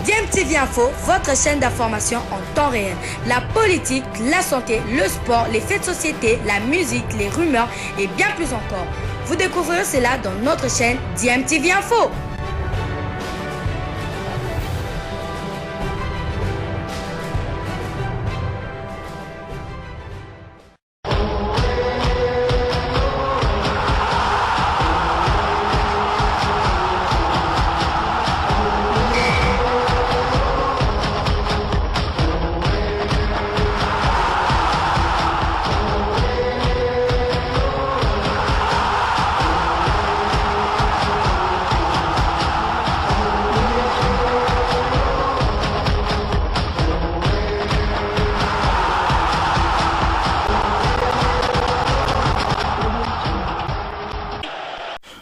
DMTV Info, votre chaîne d'information en temps réel. La politique, la santé, le sport, les faits de société, la musique, les rumeurs et bien plus encore. Vous découvrirez cela dans notre chaîne DMTV Info.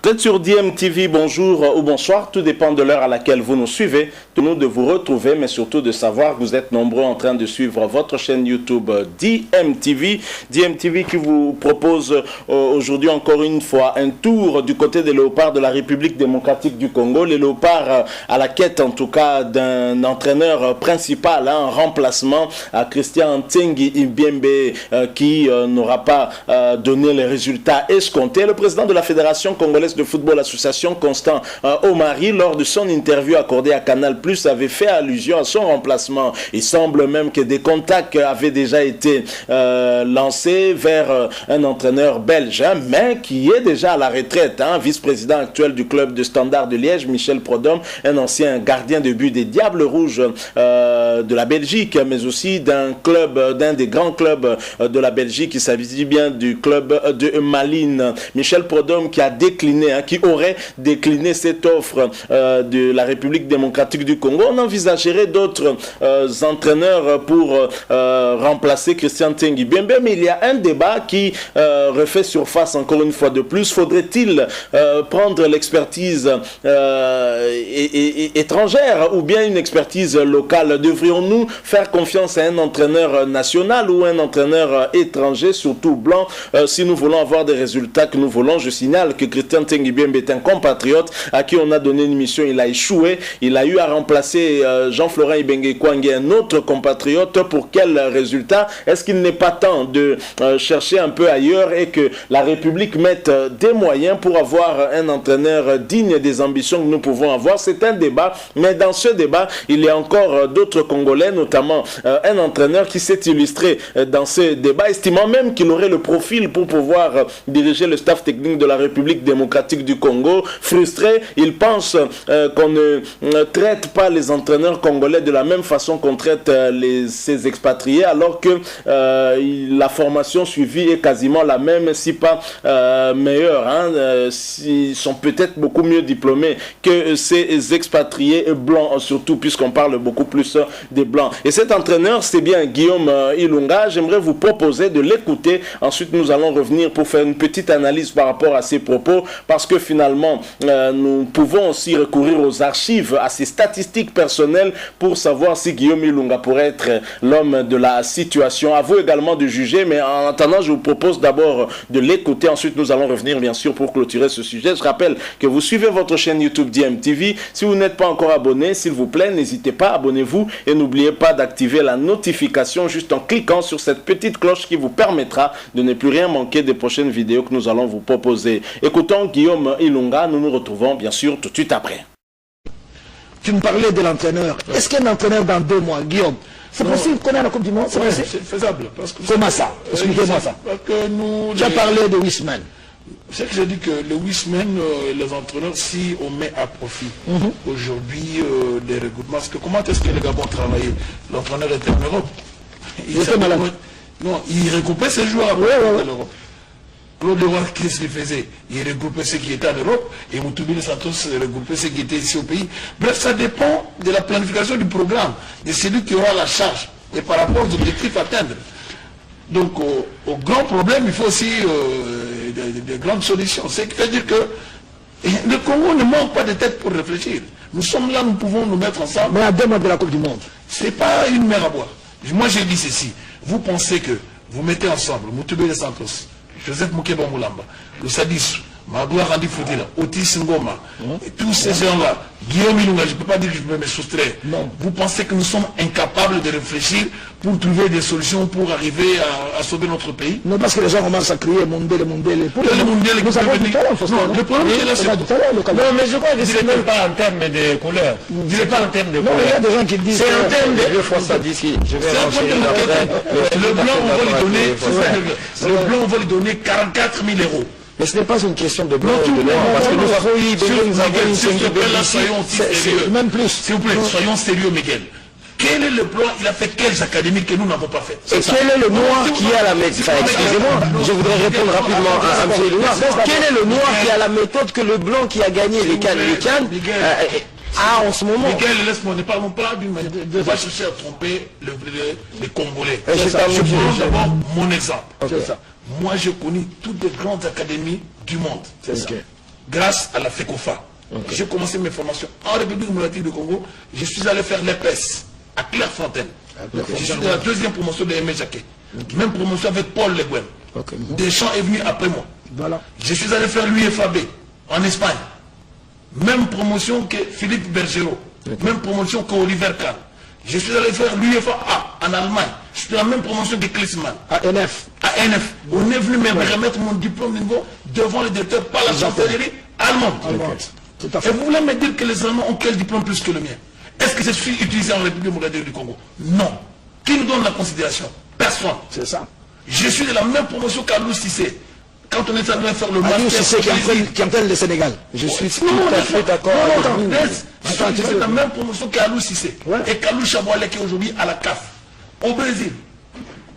Vous êtes sur DMTV, bonjour ou bonsoir, tout dépend de l'heure à laquelle vous nous suivez. Nous de vous retrouver, mais surtout de savoir que vous êtes nombreux en train de suivre votre chaîne YouTube DMTV. DMTV qui vous propose aujourd'hui encore une fois un tour du côté des léopards de la République démocratique du Congo. Les léopards à la quête en tout cas d'un entraîneur principal, en remplacement à Christian Ntengi Ibiembe qui n'aura pas donné les résultats escomptés. Le président de la Fédération congolaise de football association, Constant Omari, lors de son interview accordée à Canal+, avait fait allusion à son remplacement. Il semble même que des contacts avaient déjà été lancés vers un entraîneur belge, mais qui est déjà à la retraite, vice-président actuel du club de Standard de Liège, Michel Prodhomme, un ancien gardien de but des Diables Rouges de la Belgique, mais aussi d'un des grands clubs de la Belgique, il s'agit bien du club de Malines. Michel Prodhomme qui a décliné, qui aurait décliné cette offre de la République démocratique du Congo. On envisagerait d'autres entraîneurs pour remplacer Christian Ntengi Ibiembe, mais il y a un débat qui refait surface encore une fois de plus. Faudrait-il prendre l'expertise étrangère ou bien une expertise locale? Devrions-nous faire confiance à un entraîneur national ou un entraîneur étranger, surtout blanc, si nous voulons avoir des résultats que nous voulons? Je signale que Christian Ntengi Ibiembe est un compatriote à qui on a donné une mission, il a échoué, il a eu à remplacer Jean-Florent Ibenge Kwange, un autre compatriote. Pour quel résultat? Est-ce qu'il n'est pas temps de chercher un peu ailleurs et que la République mette des moyens pour avoir un entraîneur digne des ambitions que nous pouvons avoir? C'est un débat, mais dans ce débat, il y a encore d'autres Congolais, notamment un entraîneur qui s'est illustré dans ce débat, estimant même qu'il aurait le profil pour pouvoir diriger le staff technique de la République démocratique du Congo. Frustré, il pense qu'on ne traite pas les entraîneurs congolais de la même façon qu'on traite ces expatriés, alors que la formation suivie est quasiment la même, si pas meilleure. Ils sont peut-être beaucoup mieux diplômés que ces expatriés blancs, surtout puisqu'on parle beaucoup plus des blancs. Et cet entraîneur, c'est bien Guillaume Ilunga. J'aimerais vous proposer de l'écouter. Ensuite, nous allons revenir pour faire une petite analyse par rapport à ses propos, parce que finalement, nous pouvons aussi recourir aux archives, à ses statistiques personnelles pour savoir si Guillaume Ilunga pourrait être l'homme de la situation. À vous également de juger, mais en attendant, je vous propose d'abord de l'écouter. Ensuite, nous allons revenir bien sûr pour clôturer ce sujet. Je rappelle que vous suivez votre chaîne YouTube DMTV. Si vous n'êtes pas encore abonné, s'il vous plaît, n'hésitez pas, abonnez-vous et n'oubliez pas d'activer la notification juste en cliquant sur cette petite cloche qui vous permettra de ne plus rien manquer des prochaines vidéos que nous allons vous proposer. Écoutons Guillaume Ilunga, nous nous retrouvons bien sûr tout de suite après. Tu me parlais de l'entraîneur. Est-ce qu'un entraîneur dans 2 mois, Guillaume, c'est possible qu'on ait la Coupe du Monde? C'est faisable. Parce que comment ça? Expliquez-moi ça. Tu as parlé de 8 semaines. C'est que je dis que les 8 semaines, les entraîneurs, si on met à profit aujourd'hui des regroupements, parce que comment est-ce que les Gabons travaillaient? L'entraîneur était en Europe. Il était malade. Non, il regroupait ses joueurs de l'Europe. Claude Leroy, qu'est-ce qu'il faisait? Il regroupait ceux qui étaient en Europe et Moutoubile Santos regroupait ceux qui étaient ici au pays. Bref, ça dépend de la planification du programme, de celui qui aura la charge et par rapport aux objectifs à atteindre. Donc, au grand problème, il faut aussi de grandes solutions. Ce qui veut dire que le Congo ne manque pas de tête pour réfléchir. Nous sommes là, nous pouvons nous mettre ensemble. Mais à 2 mois de la Coupe du Monde. Ce n'est pas une mer à boire. Moi, j'ai dit ceci. Vous pensez que vous mettez ensemble Moutoubile Santos, Joseph Moukeba Moulamba, le Sadis, Madoua Randi Foutila, Otis Ngoma, et tous ces gens-là, Guillaume Ilunga, je ne peux pas dire que je peux me soustraire. Non. Vous pensez que nous sommes incapables de réfléchir pour trouver des solutions pour arriver à sauver notre pays? Non, parce que les gens commencent à crier Mondele, Mondele. Pour Le Mondele, nous avons du talent, Faustin. Non, le problème c'est là, c'est... Non, mais je crois que c'est même pas en termes de couleur. C'est pas en termes de Non, il y a couleur. des gens qui disent... C'est en termes de... Je vois ça d'ici. Je vais enchaîner après. Le blanc, on va lui donner... Le blanc, on va lui donner 44 000 euros. Mais ce n'est pas une question de blanc ou de noir, parce que nous avons eu nous avons une S'il vous plaît, là, soyons aussi sérieux. Même plus. S'il vous plaît, soyons sérieux, Miguel. Quel est le plan? Il a fait quelles académies que nous n'avons pas fait? Et quel est le noir qui a la méthode? Enfin, excusez-moi, je voudrais répondre rapidement à M. Noir. Quel est le noir qui a la méthode que le blanc qui a gagné les cannes a en ce moment? Miguel, laisse-moi, ne parlons pas d'une manière. On va chercher à tromper les Congolais. Je Je prends d'abord mon exemple. C'est ça. Moi, je connais toutes les grandes académies du monde. Grâce à la FECOFA. J'ai commencé mes formations en République démocratique du Congo. Je suis allé faire l'EPS à Clairefontaine. Je suis dans la deuxième promotion de Aimé Jacquet. Même promotion avec Paul Le Guen. Deschamps est venu après moi. Voilà. Je suis allé faire l'UFAB en Espagne. Même promotion que Philippe Bergerot. Même promotion que Oliver Kahn. Je suis allé faire l'UFA en Allemagne. Je suis dans la même promotion que Klinsmann. À NF. À NF. On est venu me remettre mon diplôme de niveau devant le directeur par la chancellerie allemande. Tout à Et fait. vous voulez me dire que les Allemands ont quel diplôme plus que le mien? Est-ce que je suis utilisé en République démocratique du Congo? Non. Qui nous donne la considération? Personne. C'est ça. Je suis de la même promotion qu'Alou Cissé. Quand on est en train de faire le Aliou master... Cissé qui entraîne le Sénégal. Je suis tout Non, à fait d'accord avec vous. Je suis de la même promotion qu'Alou Cissé. Ouais. Et qu'Alou Chaboualé qui est aujourd'hui à la CAF. Au Brésil.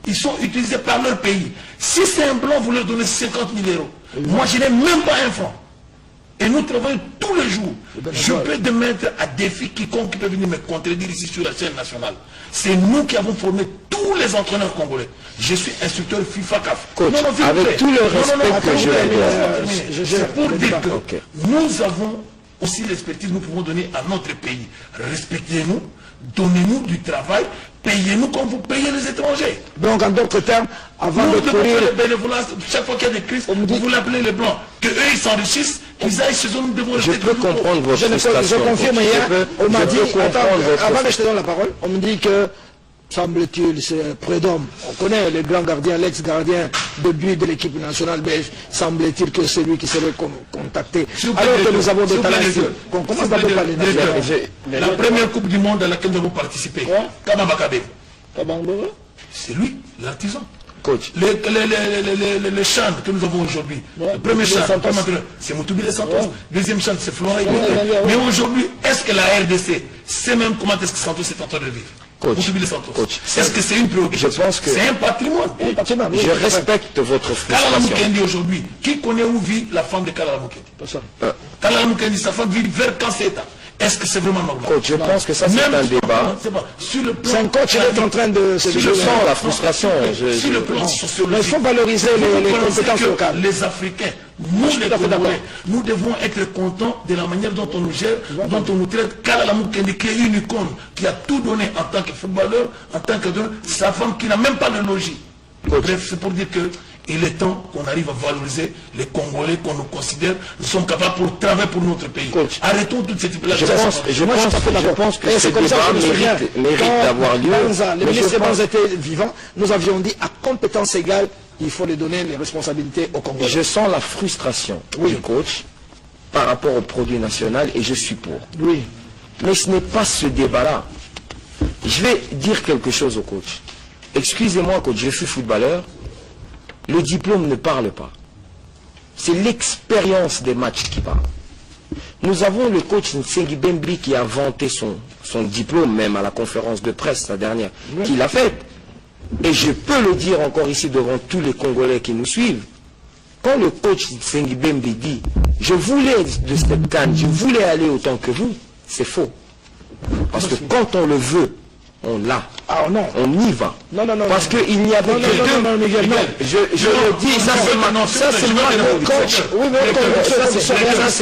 Ils sont utilisés par leur pays. Si c'est un blanc, vous leur donnez 50 000 euros. Moi, je n'ai même pas un franc. Et nous travaillons tous les jours. Je peux te mettre à défi quiconque qui peut venir me contredire ici sur la chaîne nationale. C'est nous qui avons formé tous les entraîneurs congolais. Je suis instructeur FIFA CAF. Coach, s'il vous avec plaît. tout le respect que je vais je c'est pour dire que Ok. nous avons aussi l'expertise, nous pouvons donner à notre pays. Respectez-nous, donnez-nous du travail, payez-nous comme vous payez les étrangers. Donc, en d'autres termes, avant Nous de devons courir... faire le bénévolat, chaque fois qu'il y a des crises, vous l'appelez les blancs. Que eux ils s'enrichissent, qu'ils aillent chez eux, nous devons Je rester peux toujours. comprendre votre Je frustration. confirme coach. hier, on m'a dit, je peux attends, comprendre votre avant que je te donne la parole, on me dit que, semble-t-il, c'est Prédhomme. On connaît le grand gardien, l'ex-gardien de but de l'équipe nationale belge. Semble-t-il que c'est lui qui serait contacté. S'il vous plaît, Alors que directeur, nous avons s'il des vous plaît, talents. directeur. On commence S'il vous d'abord plaît, par les directeur. nationaux. La première Coupe du Monde à laquelle nous avons participé, Kamabakabe, Kabangoro. c'est lui, l'artisan. Coach. Les chants que nous avons aujourd'hui, le premier chant, c'est Moutoubile Santos, deuxième chant, c'est Florent Ibenge. Mais aujourd'hui, est-ce que la RDC sait même comment est-ce que Santos est en train de vivre? Coach, Moutoubile Santos. coach, Est-ce que c'est une préoccupation? je pense que- C'est un patrimoine. Je respecte votre Kalala frustration. Mukendi aujourd'hui, qui connaît où vit la femme de Kalala Mukendi? Kalala Mukendi, sa femme vit vers Kanseta. Est-ce que c'est vraiment normal? Coach, je pense que ça c'est Même un débat. c'est pas- sur le plan C'est un coach qui est en train de se Je sens la frustration. sur le plan Mais sociologique. il faut valoriser les compétences que locales. les Africains, nous les Congolais, nous devons être contents de la manière dont on nous gère, dont on nous traite. Kalala Mukendi, qui est une icône, qui a tout donné en tant que footballeur, en tant que sa femme qui n'a même pas de logis. Bref, c'est pour dire que il est temps qu'on arrive à valoriser les Congolais, qu'on nous considère, nous sommes capables pour travailler pour notre pays. Coach. Arrêtons toute cette Je manipulation. pense que Et ce c'est comme ça débat que je me souviens. mérite d'avoir lieu. Quand le Mais je ministre pense- Banza était vivant, nous avions dit à compétence égale, il faut lui donner les responsabilités au Congo. Je sens la frustration du coach par rapport au produit national et je suis pour. Oui. Mais ce n'est pas ce débat-là. Je vais dire quelque chose au coach. Excusez-moi coach, je suis footballeur. Le diplôme ne parle pas. C'est l'expérience des matchs qui parle. Nous avons le coach Nsengi Bembri qui a vanté son diplôme, même à la conférence de presse la dernière, qu'il a faite. Et je peux le dire encore ici devant tous les Congolais qui nous suivent. Quand le coach Nsengi Bembri dit « Je voulais de cette canne, je voulais aller autant que vous », c'est faux. Parce que quand on le veut, on l'a. Ah non. On y va. Non, non, non. Parce qu'il n'y avait que deux. Non, Miguel, non. Je le dis, ça c'est moi le coach. Oui, mais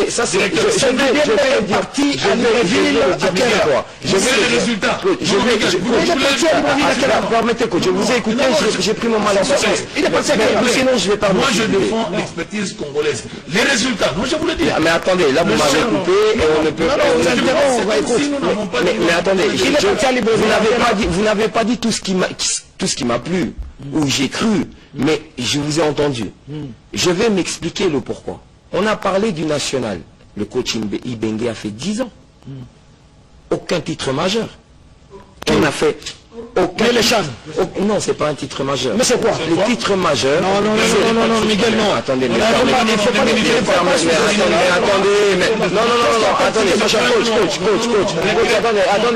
ça c'est. Je vais le parti à Libreville à quelle heure? Je vais les résultats. Permettez, coach, je vous ai écouté, j'ai pris mon mal en patience. Sinon, je vais pas. Moi, je défends l'expertise congolaise. Les résultats, non, je vous le dis. Mais attendez, là vous m'avez coupé et on ne peut pas. Mais attendez, vous n'avez pas dit tout ce qui m'a plu, ou j'ai cru, mais je vous ai entendu. Je vais m'expliquer le pourquoi. On a parlé du national. Le coach Ibengue a fait 10 ans. Aucun titre majeur. On a fait aucun. Non, c'est pas un titre majeur. Mais c'est quoi? Le titre majeur. Non, Miguel, non. Attendez, il faut pas le dire. Attendez,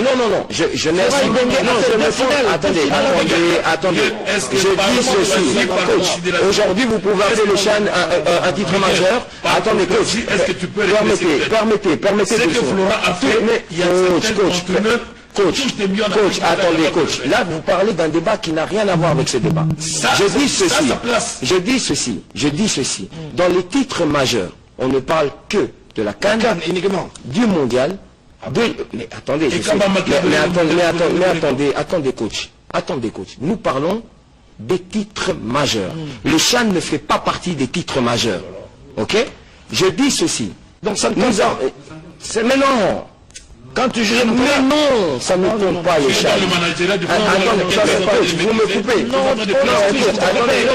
non, je n'ai attendez, je dis ceci, coach, aujourd'hui vous pouvez appeler le Chan un titre majeur. Attendez, coach, est-ce que tu peux permettez ce que Flora a fait, il y a Coach, attendez, coach. Là, vous parlez d'un débat qui n'a rien à voir avec ce débat. Je dis ceci. Dans les titres majeurs, on ne parle que de la CAN, du mondial. Mais attendez, attendez, coach. Nous parlons des titres majeurs. Le Chan ne fait pas partie des titres majeurs. Ok? Je dis ceci. Donc ça ne compte pas. Mais non. Quand tu joues, mais non, ça ne compte pas les chats. Attendez, vous me coupez. Non,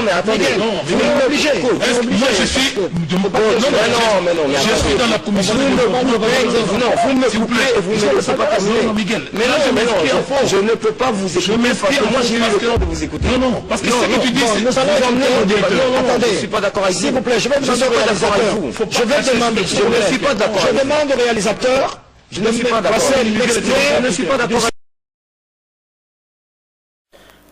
mais attendez. Vous m'obligez. Moi, je suis. Mais non, je suis dans la commission. Vous me coupez et vous ne me laissez pas terminer. Mais non, je ne peux pas vous écouter parce que moi j'ai eu le temps de vous écouter. Non, parce que ce que tu dis, nous allons emmener au débat. Non, attendez, je ne suis pas d'accord avec vous. S'il vous plaît, je vais demander au réalisateur. Je ne suis pas d'accord. Je demande au réalisateur. Je ne suis pas d'accord. Je ne suis pas d'accord.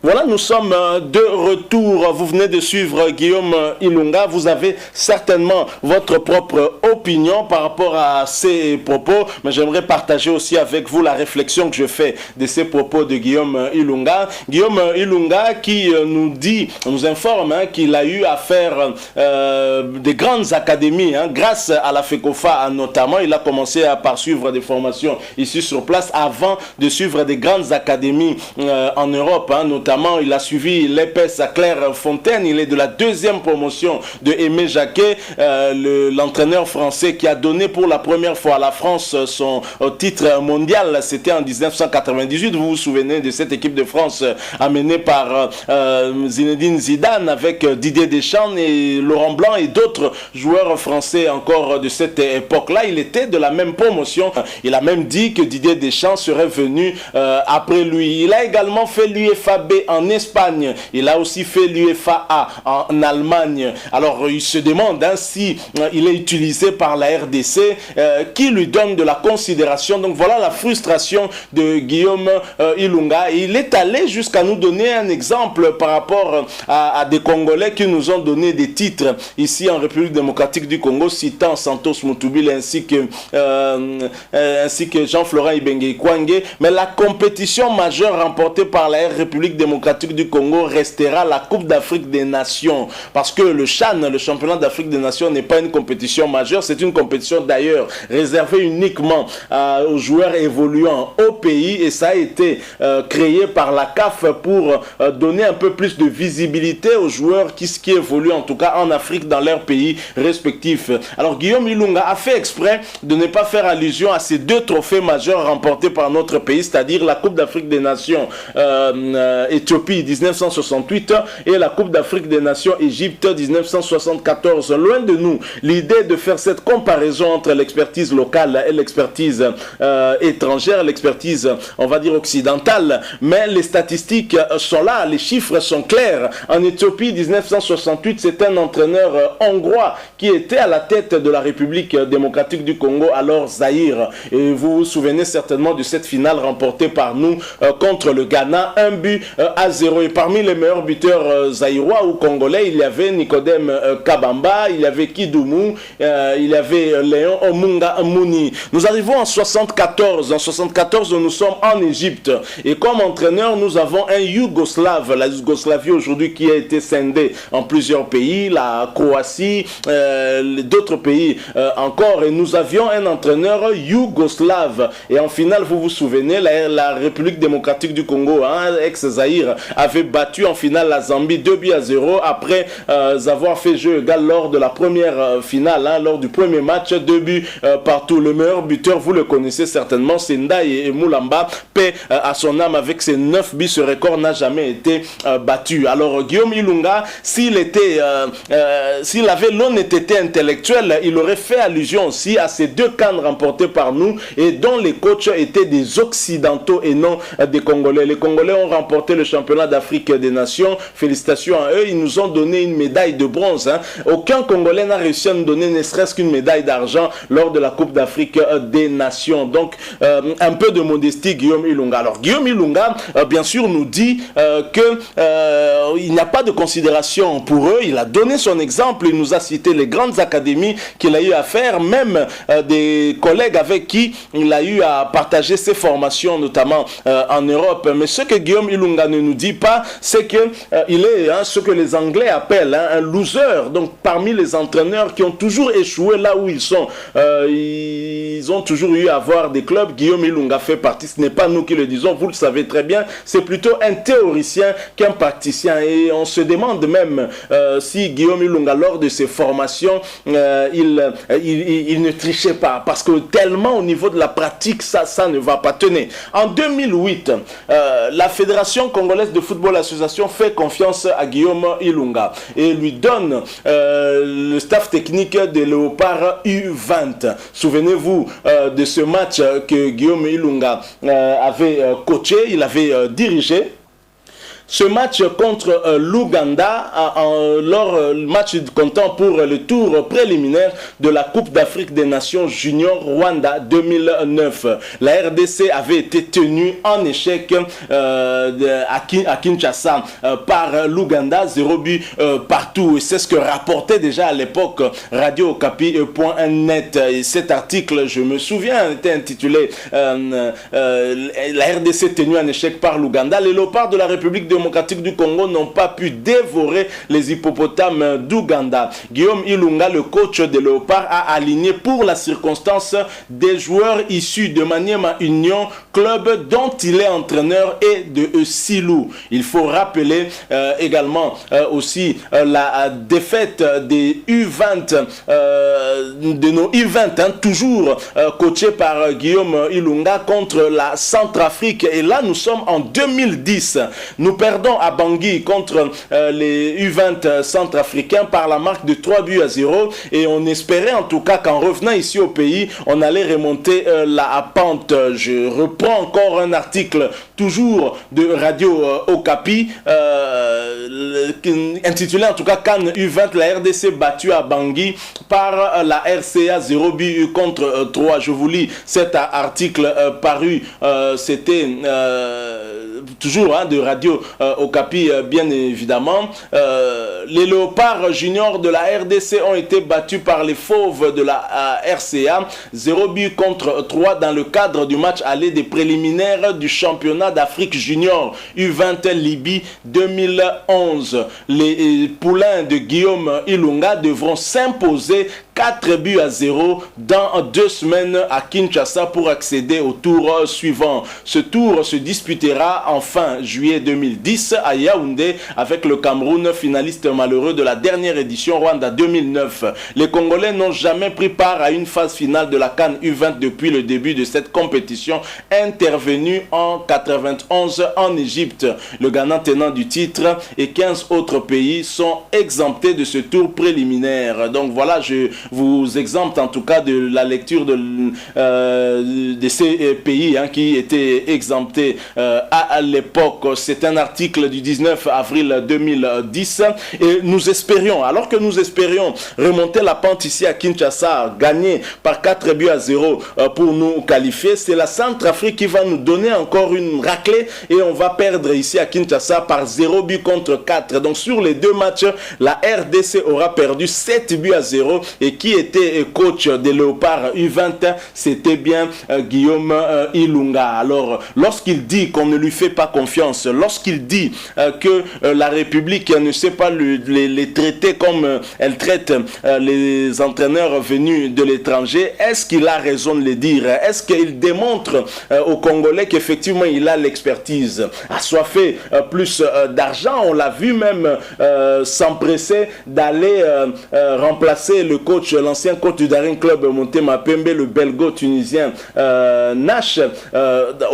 Voilà, nous sommes de retour. Vous venez de suivre Guillaume Ilunga. Vous avez certainement votre propre opinion par rapport à ces propos, mais j'aimerais partager aussi avec vous la réflexion que je fais de ces propos de Guillaume Ilunga. Guillaume Ilunga qui nous informe qu'il a eu à faire des grandes académies, grâce à la FECOFA notamment. Il a commencé à poursuivre des formations ici sur place avant de suivre des grandes académies en Europe, notamment. Il a suivi l'EPS à Clairefontaine. Il est de la 2e promotion de Aimé Jacquet, l'entraîneur français qui a donné pour la première fois à la France son titre mondial. C'était en 1998. Vous vous souvenez de cette équipe de France amenée par Zinedine Zidane avec Didier Deschamps et Laurent Blanc et d'autres joueurs français encore de cette époque-là. Il était de la même promotion. Il a même dit que Didier Deschamps serait venu après lui. Il a également fait l'UEFAB en Espagne, il a aussi fait l'UEFA A en Allemagne. Alors il se demande si il est utilisé par la RDC, qui lui donne de la considération. Donc voilà la frustration de Guillaume Ilunga. Et il est allé jusqu'à nous donner un exemple par rapport à des Congolais qui nous ont donné des titres ici en République démocratique du Congo, citant Santos Mutubile ainsi que Jean-Florent Ibenge Kwangé. Mais la compétition majeure remportée par la République démocratique du Congo restera la Coupe d'Afrique des Nations, parce que le CHAN, le championnat d'Afrique des Nations, n'est pas une compétition majeure, c'est une compétition d'ailleurs réservée uniquement aux joueurs évoluant au pays, et ça a été créé par la CAF pour donner un peu plus de visibilité aux joueurs qui évoluent en tout cas en Afrique dans leur pays respectifs. Alors Guillaume Ilunga a fait exprès de ne pas faire allusion à ces 2 trophées majeurs remportés par notre pays, c'est-à-dire la Coupe d'Afrique des Nations Éthiopie 1968 et la Coupe d'Afrique des Nations Égypte 1974. Loin de nous l'idée de faire cette comparaison entre l'expertise locale et l'expertise étrangère, l'expertise on va dire occidentale, mais les statistiques sont là, les chiffres sont clairs. En Éthiopie 1968, c'est un entraîneur hongrois qui était à la tête de la République démocratique du Congo, alors Zaïre, et vous vous souvenez certainement de cette finale remportée par nous contre le Ghana, 1 but à 0. Et parmi les meilleurs buteurs zaïrois ou congolais, il y avait Nicodème Kabamba, il y avait Kidoumou, il y avait Léon Omunga Mouni. Nous arrivons en 74. En 74, nous sommes en Égypte. Et comme entraîneur, nous avons un Yougoslave. La Yougoslavie aujourd'hui qui a été scindée en plusieurs pays, la Croatie, d'autres pays encore. Et nous avions un entraîneur yougoslave. Et en finale, vous vous souvenez, la République démocratique du Congo, ex-Zaïre, avait battu en finale la Zambie 2-0 après avoir fait jeu égal lors de la première finale, lors du premier match, 2 buts partout. Le meilleur buteur, vous le connaissez certainement, c'est Ndaye Moulamba. Paix à son âme, avec ses 9 buts, ce record n'a jamais été battu. Alors Guillaume Ilunga, s'il avait l'honnêteté intellectuelle, il aurait fait allusion aussi à ces 2 CAN remportés par nous et dont les coachs étaient des Occidentaux et non des Congolais. Les Congolais ont remporté le championnat d'Afrique des Nations. Félicitations à eux, ils nous ont donné une médaille de bronze. Aucun Congolais n'a réussi à nous donner ne serait-ce qu'une médaille d'argent lors de la Coupe d'Afrique des Nations. Donc un peu de modestie, Guillaume Ilunga. Alors Guillaume Ilunga, bien sûr, nous dit qu'il n'y a pas de considération pour eux. Il a donné son exemple, il nous a cité les grandes académies qu'il a eu à faire, même des collègues avec qui il a eu à partager ses formations, notamment en Europe. Mais ce que Guillaume Ilunga ne nous dit pas, c'est qu'il est ce que les Anglais appellent un loser. Donc parmi les entraîneurs qui ont toujours échoué là où ils sont, ils ont toujours eu à avoir des clubs. Guillaume Ilunga fait partie. Ce n'est pas nous qui le disons, vous le savez très bien. C'est plutôt un théoricien qu'un praticien. Et on se demande même si Guillaume Ilunga, lors de ses formations, il ne trichait pas. Parce que tellement au niveau de la pratique, ça ne va pas tenir. En 2008, la Fédération congolaise de football association fait confiance à Guillaume Ilunga et lui donne le staff technique des Léopards U20. Souvenez-vous de ce match que Guillaume Ilunga avait coaché, il avait dirigé. Ce match contre l'Ouganda, lors du match comptant pour le tour préliminaire de la Coupe d'Afrique des Nations Junior Rwanda 2009. La RDC avait été tenue en échec à Kinshasa par l'Ouganda, 0 but partout. Et c'est ce que rapportait déjà à l'époque Radio Okapi.net. Et cet article, je me souviens, était intitulé la RDC tenue en échec par l'Ouganda. Les Léopards de la République démocratique du Congo n'ont pas pu dévorer les hippopotames d'Ouganda. Guillaume Ilunga, le coach des Léopards, a aligné pour la circonstance des joueurs issus de Maniema Union, club dont il est entraîneur, et de Silou. Il faut rappeler également aussi la défaite des U20, de nos U20, toujours coachés par Guillaume Ilunga contre la Centrafrique. Et là, nous sommes en 2010. Nous perdons à Bangui contre les U20 centrafricains par la marque de 3-0. Et on espérait en tout cas qu'en revenant ici au pays, on allait remonter la pente. Je reprends encore un article toujours de Radio Okapi intitulé en tout cas CAN U20, la RDC battue à Bangui par la RCA 0 but contre 3. Je vous lis cet article paru, c'était toujours de Radio Okapi, bien évidemment. Les Léopards juniors de la RDC ont été battus par les Fauves de la RCA 0 but contre 3 dans le cadre du match aller des préliminaires du championnat d'Afrique junior U20 Libye 2011. Les poulains de Guillaume Ilunga devront s'imposer 4-0 dans 2 semaines à Kinshasa pour accéder au tour suivant. Ce tour se disputera en fin juillet 2010 à Yaoundé avec le Cameroun, finaliste malheureux de la dernière édition Rwanda 2009. Les Congolais n'ont jamais pris part à une phase finale de la CAN U20 depuis le début de cette compétition intervenue en 91 en Égypte. Le Ghana tenant du titre et 15 autres pays sont exemptés de ce tour préliminaire. Donc voilà, je vous exempte en tout cas de la lecture de ces pays qui étaient exemptés à l'époque. C'est un article du 19 avril 2010 et nous espérions, alors que nous espérions remonter la pente ici à Kinshasa, gagner par 4-0 pour nous qualifier, c'est la Centrafrique qui va nous donner encore une raclée et on va perdre ici à Kinshasa par 0-4. Donc sur les deux matchs, la RDC aura perdu 7-0 et qui était coach des Léopards U20, c'était bien Guillaume Ilunga. Alors lorsqu'il dit qu'on ne lui fait pas confiance, lorsqu'il dit que la République ne sait pas les traiter comme elle traite les entraîneurs venus de l'étranger, est-ce qu'il a raison de le dire? Est-ce qu'il démontre aux Congolais qu'effectivement il a l'expertise? Assoiffé plus d'argent, on l'a vu même s'empresser d'aller remplacer le coach, l'ancien coach du Daring Club Motema Pembe, le belgo-tunisien Nash,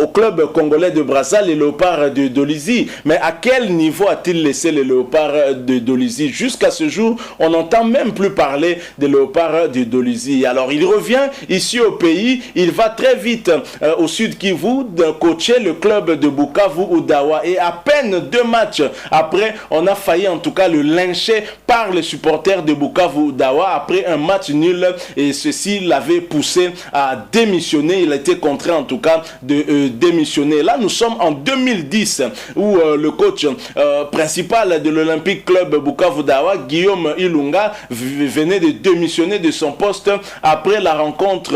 au club congolais de Brazzaville, les Léopards de Dolisie. Mais à quel niveau a-t-il laissé les Léopards de Dolisie? Jusqu'à ce jour, on n'entend même plus parler des Léopards de Dolisie. Alors il revient ici au pays, il va très vite au Sud Kivu de coacher le club de Bukavu Udawa, et à peine 2 matchs après, on a failli en tout cas le lyncher par les supporters de Bukavu Udawa après un match nul, et ceci l'avait poussé à démissionner. Il a été contraint en tout cas de démissionner. Là nous sommes en 2010 où le coach principal de l'Olympique Club Bukavu Udawa, Guillaume Ilunga, venait de démissionner de son poste après la rencontre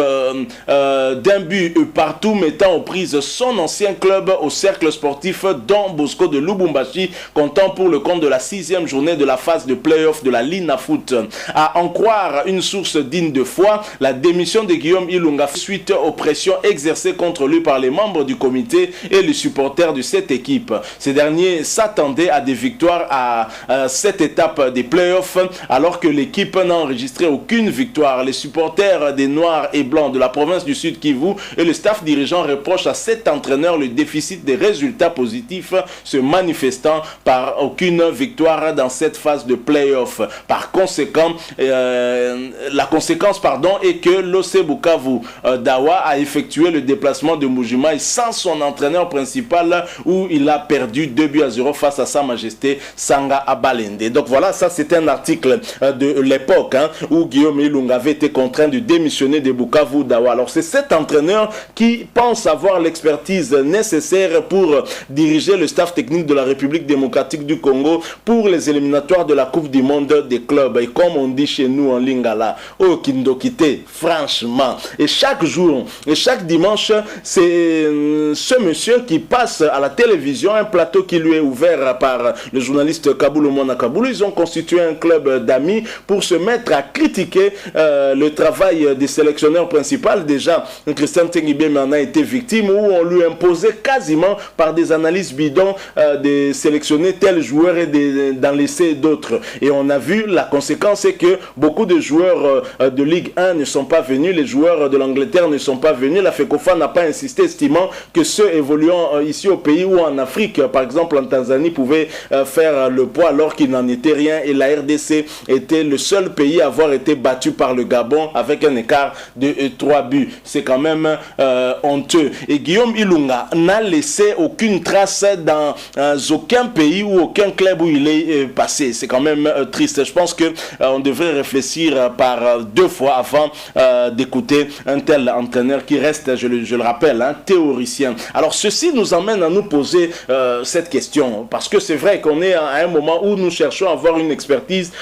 d'un but partout mettant aux prises son ancien club au cercle sportif Don Bosco de Lubumbashi, comptant pour le compte de la 6e journée de la phase de play-off de la Lina Foot. À en croire une source digne de foi, la démission de Guillaume Ilunga suite aux pressions exercées contre lui par les membres du comité et les supporters de cette équipe. Ces derniers s'attendaient à des victoires à cette étape des play-offs alors que l'équipe n'a enregistré aucune victoire. Les supporters des Noirs et Blancs de la province du Sud Kivu et le staff dirigeant reprochent à cet entraîneur le déficit des résultats positifs se manifestant par aucune victoire dans cette phase de play-off. Par conséquent, la conséquence est que l'OC Bukavu Dawa a effectué le déplacement de Mujimai sans son entraîneur principal, où il a perdu 2-0 face à Sa Majesté Sanga Abalende. Donc voilà, ça c'était un article de l'époque où Guillaume Ilunga avait été contraint de démissionner de Bukavu Dawa. Alors c'est cet entraîneur qui pense avoir l'expertise nécessaire pour diriger le staff technique de la République démocratique du Congo pour les éliminatoires de la Coupe du Monde des clubs. Et comme on dit chez nous en Lingala, au Kindokité, franchement. Et chaque jour, et chaque dimanche, c'est ce monsieur qui passe à la télévision, un plateau qui lui est ouvert par le journaliste Kaboulou Mona Kaboulou. Ils ont constitué un club d'amis pour se mettre à critiquer le travail des sélectionneurs principaux. Déjà, Christian Tengibé en a été victime, où on lui imposait quasiment par des analyses bidons de sélectionner tel joueur et d'en laisser d'autres. Et on a vu la conséquence, c'est que beaucoup de joueurs de Ligue 1 ne sont pas venus, les joueurs de l'Angleterre ne sont pas venus, la FECOFA n'a pas insisté, estimant que ceux évoluant ici au pays ou en Afrique, par exemple en Tanzanie, pouvaient faire le poids alors qu'il n'en était rien, et la RDC était le seul pays à avoir été battu par le Gabon avec un écart de 3 buts. C'est quand même honteux. Et Guillaume Ilunga n'a laissé aucune trace dans aucun pays ou aucun club où il est passé. C'est quand même triste. Je pense que on devrait réfléchir par 2 fois avant d'écouter un tel entraîneur qui reste, je le rappelle, un théoricien. Alors ceci nous emmène à nous poser cette question, parce que c'est vrai qu'on est à un moment où nous cherchons à avoir une expertise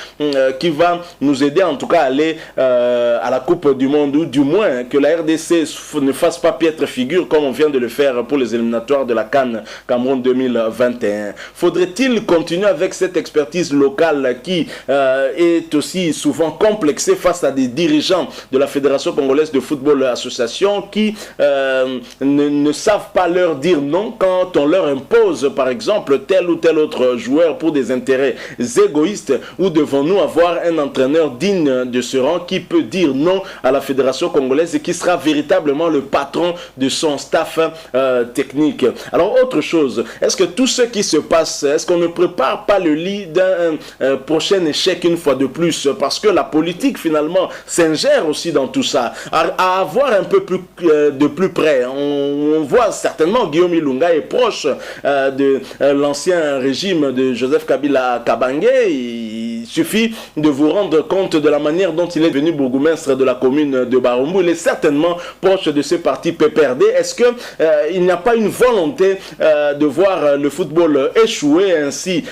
qui va nous aider en tout cas à aller à la Coupe du Monde, ou du moins que la RDC ne fasse pas piètre figure comme on vient de le faire pour les éliminatoires de la CAN Cameroun 2021. Faudrait-il continuer avec cette expertise locale qui est aussi souvent complexée face à des dirigeants de la Fédération Congolaise de Football Association qui ne savent pas leur dire non quand on leur impose par exemple tel ou tel autre joueur pour des intérêts égoïstes? Ou devons-nous avoir un entraîneur digne de ce rang qui peut dire non à la Fédération Congolaise et qui sera véritablement le patron de son staff technique? Alors autre chose, est-ce que tout ce qui se passe, est-ce qu'on ne prépare pas le lit d'un prochain échec une fois de plus? Parce que la politique politique finalement s'ingère aussi dans tout ça. À avoir un peu plus de plus près, on voit certainement Guillaume Ilunga est proche de l'ancien régime de Joseph Kabila Kabange. Il suffit de vous rendre compte de la manière dont il est devenu bourgmestre de la commune de Barumbu. Il est certainement proche de ce parti PPRD. Est-ce que il n'y a pas une volonté de voir le football échouer, ainsi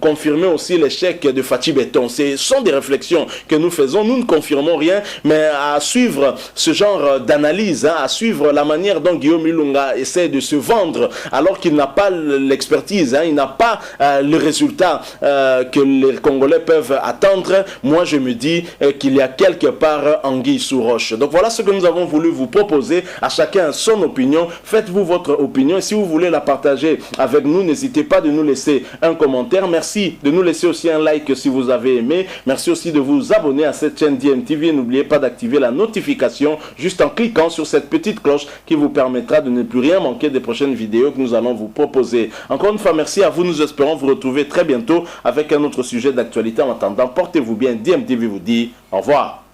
confirmer aussi l'échec de Fatih Béton? Ce sont des réflexions que nous faisons. Nous ne confirmons rien, mais à suivre ce genre d'analyse, à suivre la manière dont Guillaume Ilunga essaie de se vendre alors qu'il n'a pas l'expertise, il n'a pas le résultat que les Congolais peuvent attendre. Moi, je me dis qu'il y a quelque part anguille sous roche. Donc voilà ce que nous avons voulu vous proposer. À chacun son opinion. Faites-vous votre opinion. Et si vous voulez la partager avec nous, n'hésitez pas de nous laisser un commentaire. Merci de nous laisser aussi un like si vous avez aimé. Merci aussi de vous abonner à cette chaîne DMTV. N'oubliez pas d'activer la notification juste en cliquant sur cette petite cloche qui vous permettra de ne plus rien manquer des prochaines vidéos que nous allons vous proposer. Encore une fois, merci à vous. Nous espérons vous retrouver très bientôt avec un autre sujet d'actualité. En attendant, portez-vous bien. DMTV vous dit au revoir.